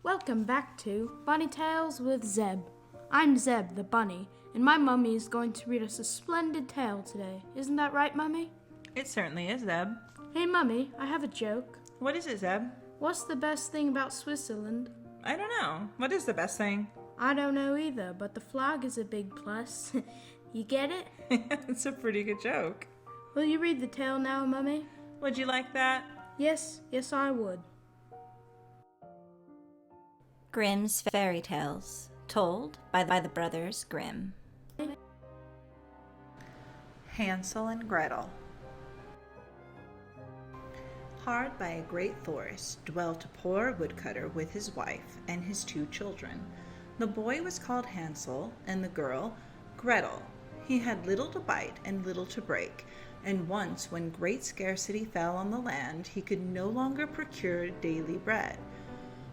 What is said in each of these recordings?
Welcome back to Bunny Tales with Zeb. I'm Zeb the bunny, and my mummy is going to read us a splendid tale today. Isn't that right, Mummy? It certainly is, Zeb. Hey, Mummy, I have a joke. What is it, Zeb? What's the best thing about Switzerland? I don't know. What is the best thing? I don't know either, but the flag is a big plus. You get it? It's a pretty good joke. Will you read the tale now, Mummy? Would you like that? Yes, I would. Grimm's Fairy Tales, told by the brothers Grimm. Hansel and Gretel. Hard by a great forest dwelt a poor woodcutter with his wife and his 2 children. The boy was called Hansel, and the girl Gretel. He had little to bite and little to break, and once when great scarcity fell on the land, he could no longer procure daily bread.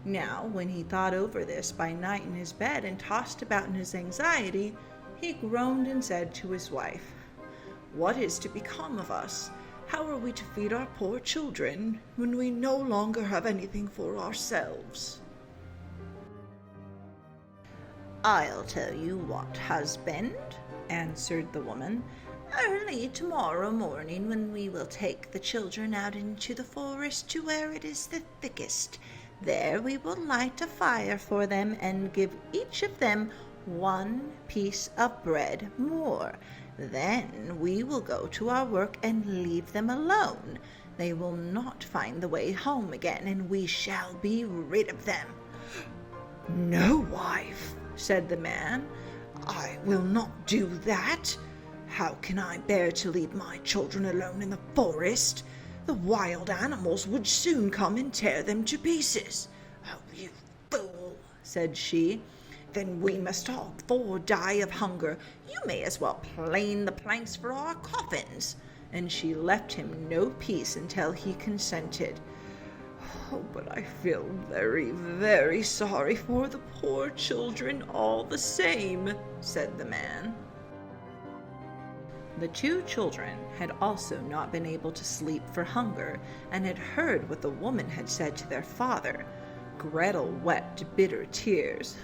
Now, when he thought over this by night in his bed and tossed about in his anxiety, he groaned and said to his wife, "What is to become of us? How are we to feed our poor children when we no longer have anything for ourselves?" "I'll tell you what, husband," answered the woman. "Early tomorrow morning, when we will take the children out into the forest to where it is the thickest, there we will light a fire for them and give each of them 1 piece of bread more. Then we will go to our work and leave them alone. They will not find the way home again, and we shall be rid of them." "No, wife," said the man, "I will not do that. How can I bear to leave my children alone in the forest? The wild animals would soon come and tear them to pieces." "Oh, you fool," said she. "Then we must all 4 die of hunger. You may as well plane the planks for our coffins." And she left him no peace until he consented. "Oh, but I feel very, very sorry for the poor children all the same," said the man. The 2 children had also not been able to sleep for hunger, and had heard what the woman had said to their father. Gretel wept bitter tears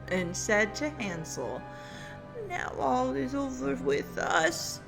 and said to Hansel, "Now all is over with us."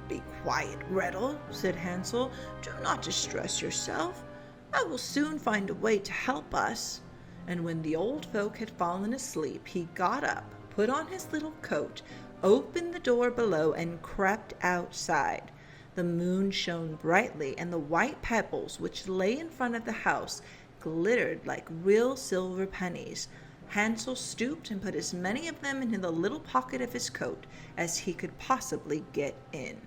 "Be quiet, Gretel," said Hansel. "Do not distress yourself. I will soon find a way to help us." And when the old folk had fallen asleep, he got up, put on his little coat, opened the door below, and crept outside. The moon shone brightly, and the white pebbles which lay in front of the house glittered like real silver pennies. Hansel stooped and put as many of them into the little pocket of his coat as he could possibly get in.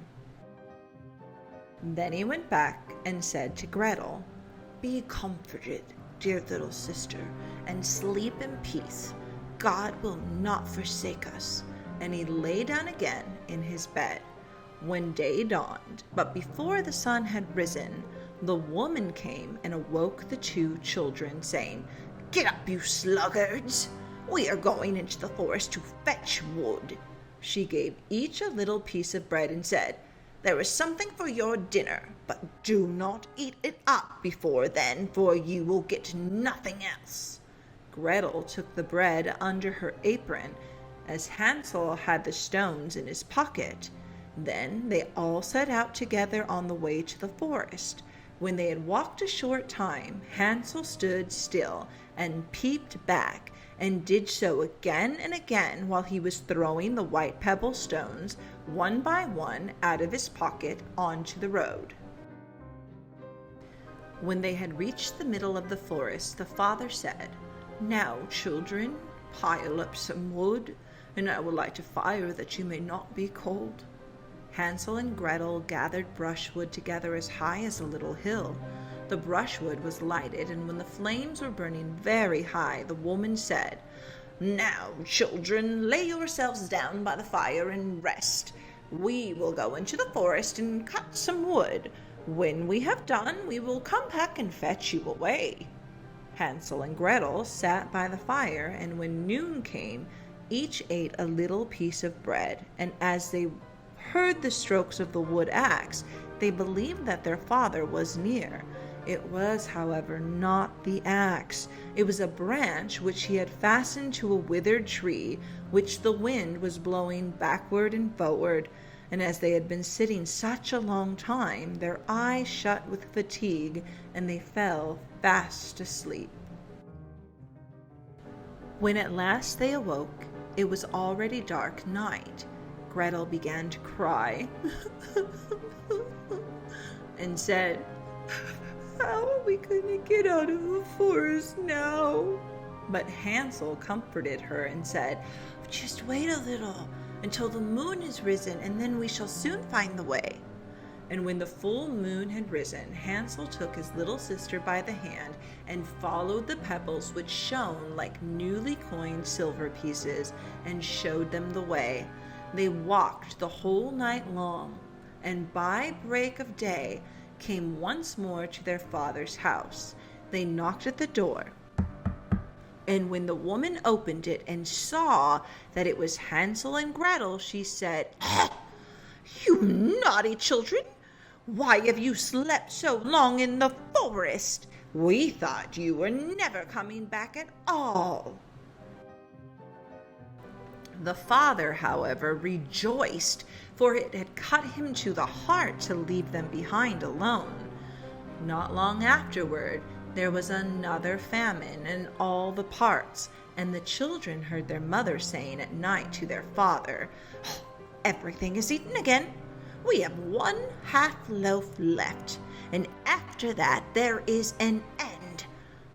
Then he went back and said to Gretel, "Be comforted, dear little sister, and sleep in peace. God will not forsake us." And he lay down again in his bed. When day dawned, but before the sun had risen, the woman came and awoke the 2 children, saying, "Get up, you sluggards! We are going into the forest to fetch wood." She gave each a little piece of bread and said, "There is something for your dinner, but do not eat it up before then, for you will get nothing else." Gretel took the bread under her apron, as Hansel had the stones in his pocket. Then they all set out together on the way to the forest. When they had walked a short time, Hansel stood still and peeped back, and did so again and again while he was throwing the white pebble stones one by one out of his pocket onto the road. When they had reached the middle of the forest, the father said, "Now, children, pile up some wood, and I will light a fire that you may not be cold." Hansel and Gretel gathered brushwood together as high as a little hill. The brushwood was lighted, and when the flames were burning very high, the woman said, "Now, children, lay yourselves down by the fire and rest. We will go into the forest and cut some wood. When we have done, we will come back and fetch you away." Hansel and Gretel sat by the fire, and when noon came, each ate a little piece of bread, and as they heard the strokes of the wood axe, they believed that their father was near. It was, however, not the axe. It was a branch which he had fastened to a withered tree, which the wind was blowing backward and forward, and as they had been sitting such a long time, their eyes shut with fatigue, and they fell fast asleep. When at last they awoke, it was already dark night. Gretel began to cry and said, "How are we going to get out of the forest now?" But Hansel comforted her and said, "Just wait a little until the moon is risen, and then we shall soon find the way." And when the full moon had risen, Hansel took his little sister by the hand and followed the pebbles which shone like newly coined silver pieces, and showed them the way. They walked the whole night long, and by break of day came once more to their father's house. They knocked at the door, and when the woman opened it and saw that it was Hansel and Gretel, she said, "You naughty children! Why have you slept so long in the forest? We thought you were never coming back at all." The father, however, rejoiced, for it had cut him to the heart to leave them behind alone. Not long afterward, there was another famine in all the parts, and the children heard their mother saying at night to their father, "Everything is eaten again. We have 1/2 loaf left, and after that there is an end.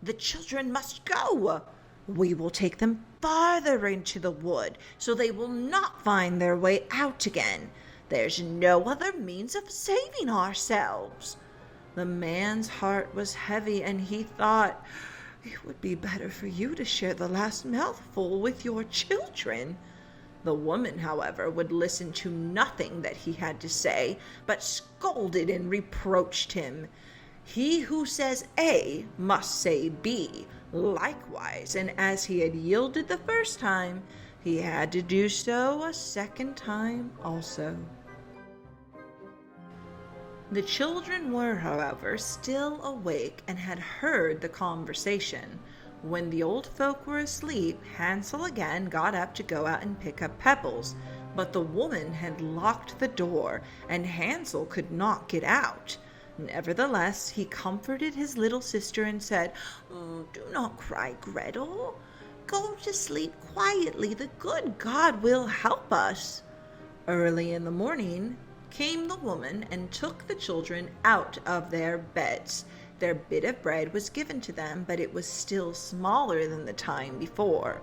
The children must go. We will take them farther into the wood, so they will not find their way out again. There's no other means of saving ourselves." The man's heart was heavy, and he thought, "It would be better for you to share the last mouthful with your children." The woman, however, would listen to nothing that he had to say, but scolded and reproached him. He who says A must say B likewise, and as he had yielded the first time, he had to do so a second time also. The children were, however, still awake and had heard the conversation. When the old folk were asleep, Hansel again got up to go out and pick up pebbles, but the woman had locked the door, and Hansel could not get out. Nevertheless, he comforted his little sister and said, "Do not cry, Gretel. Go to sleep quietly. The good God will help us." Early in the morning came the woman and took the children out of their beds. Their bit of bread was given to them, but it was still smaller than the time before.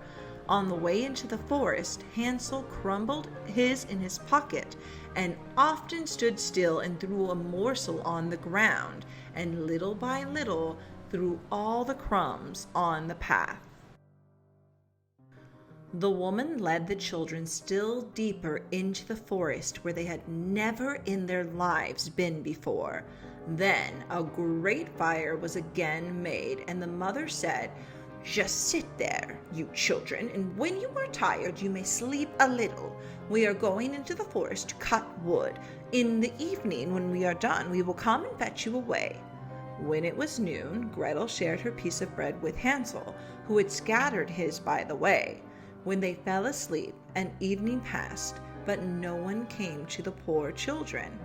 On the way into the forest, Hansel crumbled his in his pocket, and often stood still and threw a morsel on the ground, and little by little threw all the crumbs on the path. The woman led the children still deeper into the forest, where they had never in their lives been before. Then a great fire was again made, and the mother said, "Just sit there, you children, and when you are tired you may sleep a little. We are going into the forest to cut wood. In the evening, when we are done, we will come and fetch you away." When it was noon, Gretel shared her piece of bread with Hansel, who had scattered his by the way. When they fell asleep, an evening passed, but no one came to the poor children.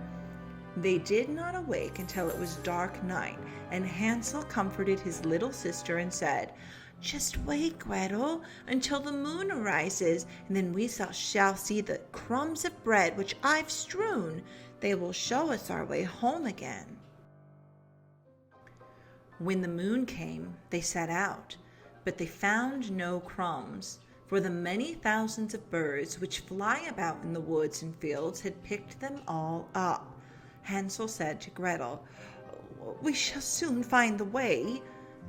They did not awake until it was dark night, and Hansel comforted his little sister and said, "Just wait, Gretel, until the moon arises, and then we shall see the crumbs of bread which I've strewn. They will show us our way home again." When the moon came, they set out, but they found no crumbs, for the many thousands of birds which fly about in the woods and fields had picked them all up. Hansel said to Gretel, "We shall soon find the way."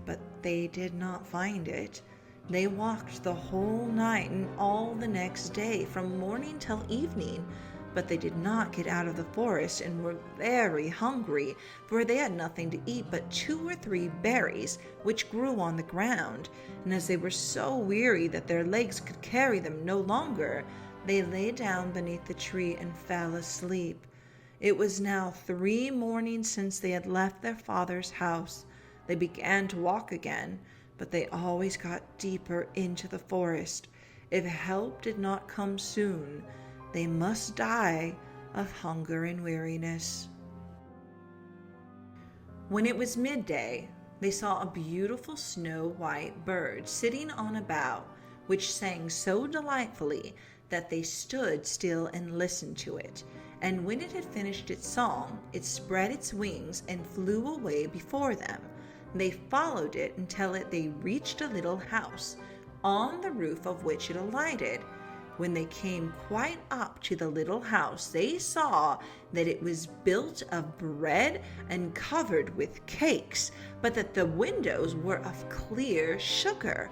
But they did not find it. They walked the whole night and all the next day, from morning till evening, but they did not get out of the forest and were very hungry, for they had nothing to eat but 2 or 3 berries which grew on the ground, and as they were so weary that their legs could carry them no longer, they lay down beneath the tree and fell asleep. It was now 3 mornings since they had left their father's house. They began to walk again, but they always got deeper into the forest. If help did not come soon, they must die of hunger and weariness. When it was midday, they saw a beautiful snow-white bird sitting on a bough, which sang so delightfully that they stood still and listened to it. And when it had finished its song, it spread its wings and flew away before them. They followed it until they reached a little house, on the roof of which it alighted. When they came quite up to the little house, they saw that it was built of bread and covered with cakes, but that the windows were of clear sugar.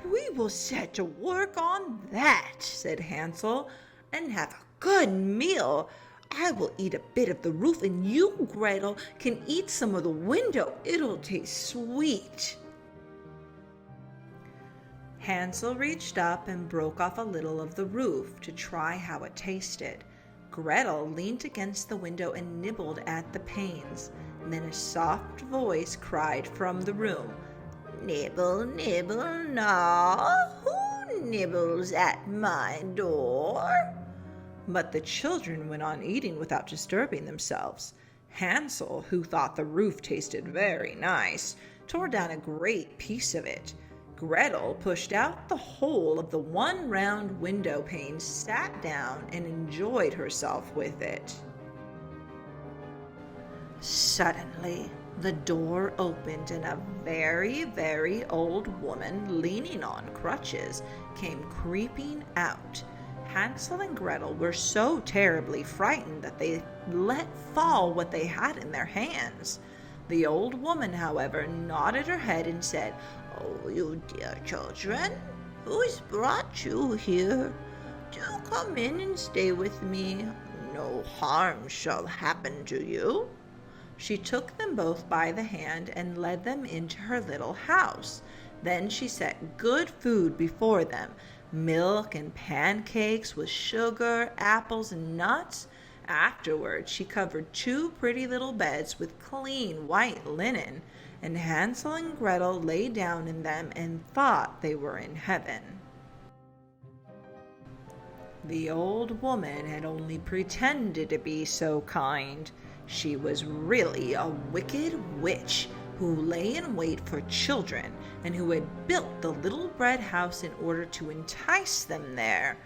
"We will set to work on that," said Hansel, "and have a good meal. I will eat a bit of the roof, and you, Gretel, can eat some of the window. It'll taste sweet." Hansel reached up and broke off a little of the roof to try how it tasted. Gretel leaned against the window and nibbled at the panes. Then a soft voice cried from the room, "Nibble, nibble, gnaw, who nibbles at my door?" But the children went on eating without disturbing themselves. Hansel, who thought the roof tasted very nice, tore down a great piece of it. Gretel pushed out the whole of the one round window pane, sat down, and enjoyed herself with it. Suddenly, the door opened, and a very, very old woman, leaning on crutches, came creeping out. Hansel and Gretel were so terribly frightened that they let fall what they had in their hands. The old woman, however, nodded her head and said, "Oh, you dear children, who's brought you here? Do come in and stay with me. No harm shall happen to you." She took them both by the hand and led them into her little house. Then she set good food before them, milk and pancakes with sugar, apples, and nuts. Afterward, she covered 2 pretty little beds with clean white linen, and Hansel and Gretel lay down in them and thought they were in heaven. The old woman had only pretended to be so kind. She was really a wicked witch who lay in wait for children and who had built the little bread house in order to entice them there.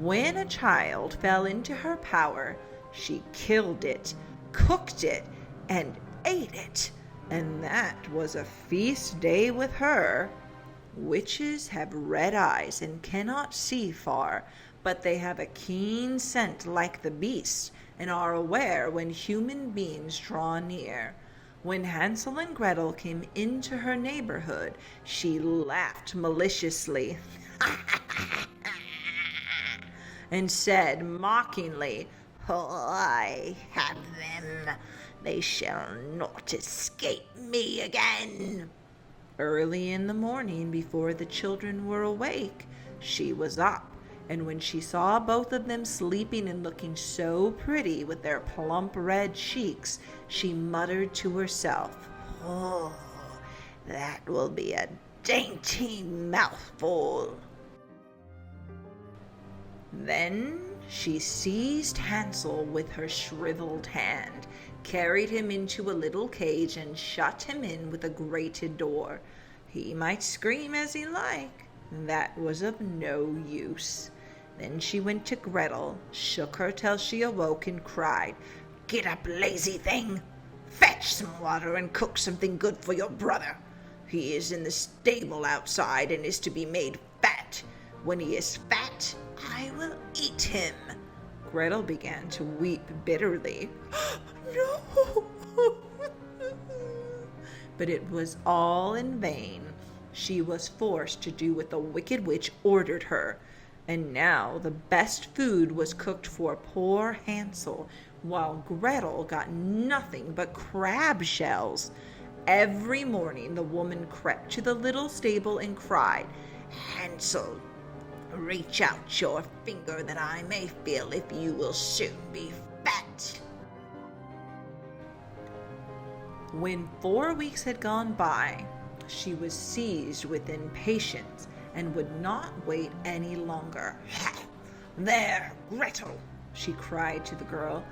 When a child fell into her power, she killed it, cooked it, and ate it. And that was a feast day with her. Witches have red eyes and cannot see far, but they have a keen scent like the beasts and are aware when human beings draw near. When Hansel and Gretel came into her neighborhood, she laughed maliciously and said mockingly, "Oh, I have them. They shall not escape me again." Early in the morning, before the children were awake, she was up, and when she saw both of them sleeping and looking so pretty with their plump red cheeks, she muttered to herself, "Oh, that will be a dainty mouthful." Then she seized Hansel with her shriveled hand, carried him into a little cage, and shut him in with a grated door. He might scream as he liked. That was of no use. Then she went to Gretel, shook her till she awoke, and cried, "Get up, lazy thing! Fetch some water and cook something good for your brother. He is in the stable outside and is to be made fat. When he is fat, I will eat him." Gretel began to weep bitterly. No! But it was all in vain. She was forced to do what the wicked witch ordered her. And now the best food was cooked for poor Hansel, while Gretel got nothing but crab shells. Every morning the woman crept to the little stable and cried, "Hansel, reach out your finger that I may feel if you will soon be fat." When 4 weeks had gone by, she was seized with impatience and would not wait any longer. "There, Gretel," she cried to the girl,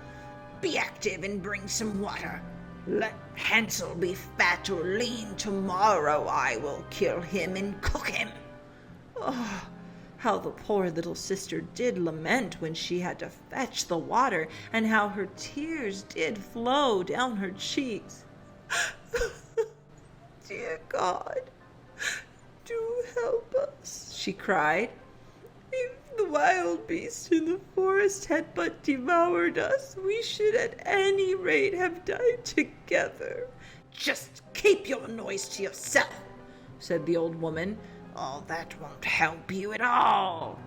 "be active and bring some water. Let Hansel be fat or lean. Tomorrow I will kill him and cook him." Oh, how the poor little sister did lament when she had to fetch the water, and how her tears did flow down her cheeks. "Dear God, do help us," she cried. "If the wild beasts in the forest had but devoured us, we should at any rate have died together." "Just keep your noise to yourself," said the old woman. "All that won't help you at all."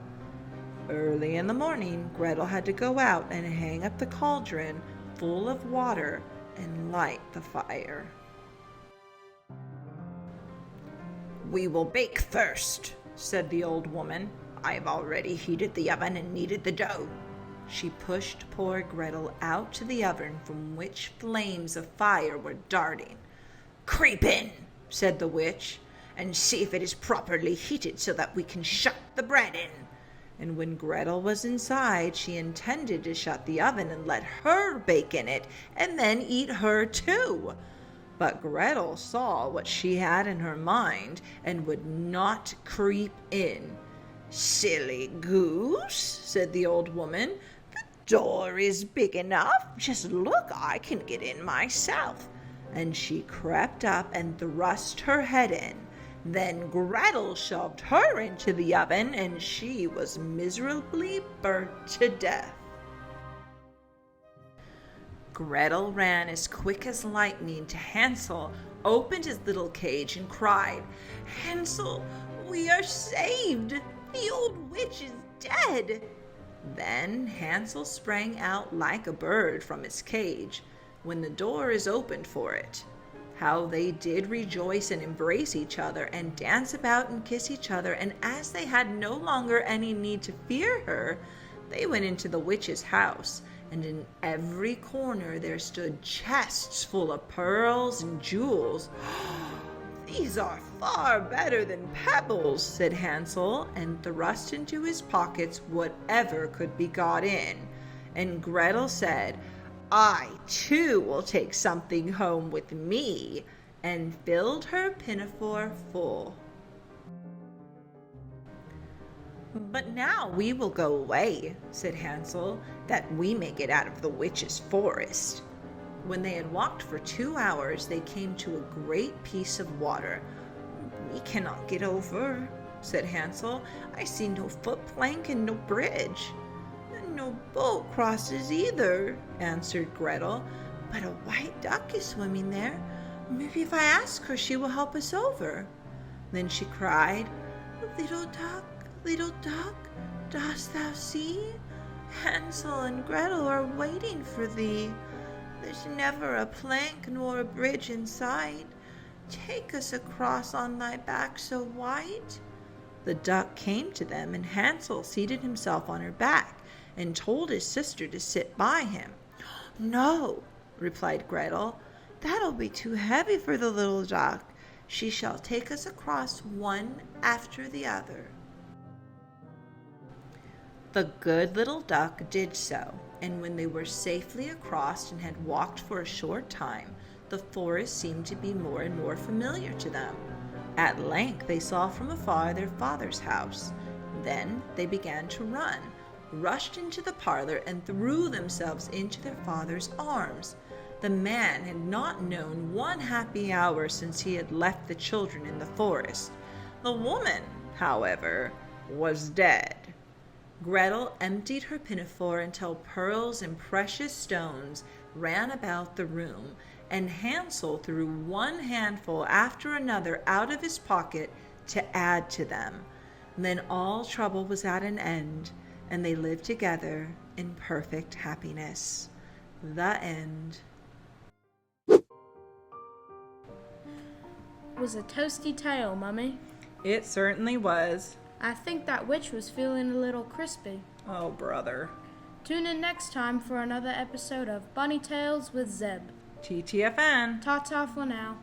Early in the morning, Gretel had to go out and hang up the cauldron full of water and light the fire. "We will bake first," said the old woman. "I have already heated the oven and kneaded the dough." She pushed poor Gretel out to the oven from which flames of fire were darting. "Creep in," said the witch, "and see if it is properly heated so that we can shut the bread in." And when Gretel was inside, she intended to shut the oven and let her bake in it, and then eat her too. But Gretel saw what she had in her mind, and would not creep in. "Silly goose," said the old woman, "the door is big enough. Just look, I can get in myself." And she crept up and thrust her head in. Then Gretel shoved her into the oven, and she was miserably burnt to death. Gretel ran as quick as lightning to Hansel, opened his little cage, and cried, "Hansel, we are saved! The old witch is dead!" Then Hansel sprang out like a bird from his cage, when the door is opened for it. How they did rejoice and embrace each other and dance about and kiss each other, and as they had no longer any need to fear her, they went into the witch's house, and in every corner there stood chests full of pearls and jewels. "These are far better than pebbles," said Hansel, and thrust into his pockets whatever could be got in. And Gretel said, "I too will take something home with me," and filled her pinafore full. "But now we will go away," said Hansel, "that we may get out of the witch's forest." When they had walked for 2 hours, they came to a great piece of water. "We cannot get over," said Hansel. "I see no foot plank and no bridge." "No boat crosses either," answered Gretel, "but a white duck is swimming there. Maybe if I ask her, she will help us over." Then she cried, "Little duck, dost thou see? Hansel and Gretel are waiting for thee. There's never a plank nor a bridge in sight. Take us across on thy back so white." The duck came to them, and Hansel seated himself on her back and told his sister to sit by him. "No," replied Gretel, "that'll be too heavy for the little duck. She shall take us across one after the other." The good little duck did so, and when they were safely across and had walked for a short time, the forest seemed to be more and more familiar to them. At length they saw from afar their father's house. Then they began to run, rushed into the parlor, and threw themselves into their father's arms. The man had not known one happy hour since he had left the children in the forest. The woman, however, was dead. Gretel emptied her pinafore until pearls and precious stones ran about the room, and Hansel threw one handful after another out of his pocket to add to them. Then all trouble was at an end, and they lived together in perfect happiness. The end. Was a toasty tale, Mummy. It certainly was. I think that witch was feeling a little crispy. Oh, brother. Tune in next time for another episode of Bunny Tales with Zeb. TTFN. Ta-ta for now.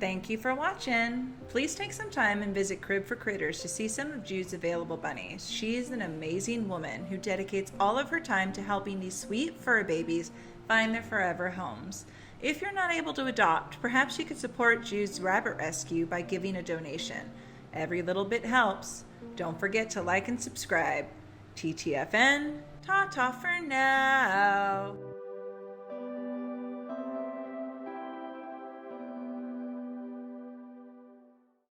Thank you for watching. Please take some time and visit Crib for Kritters to see some of Jude's available bunnies. She is an amazing woman who dedicates all of her time to helping these sweet fur babies find their forever homes. If you're not able to adopt, perhaps you could support Jude's rabbit rescue by giving a donation. Every little bit helps. Don't forget to like and subscribe. TTFN, ta-ta for now.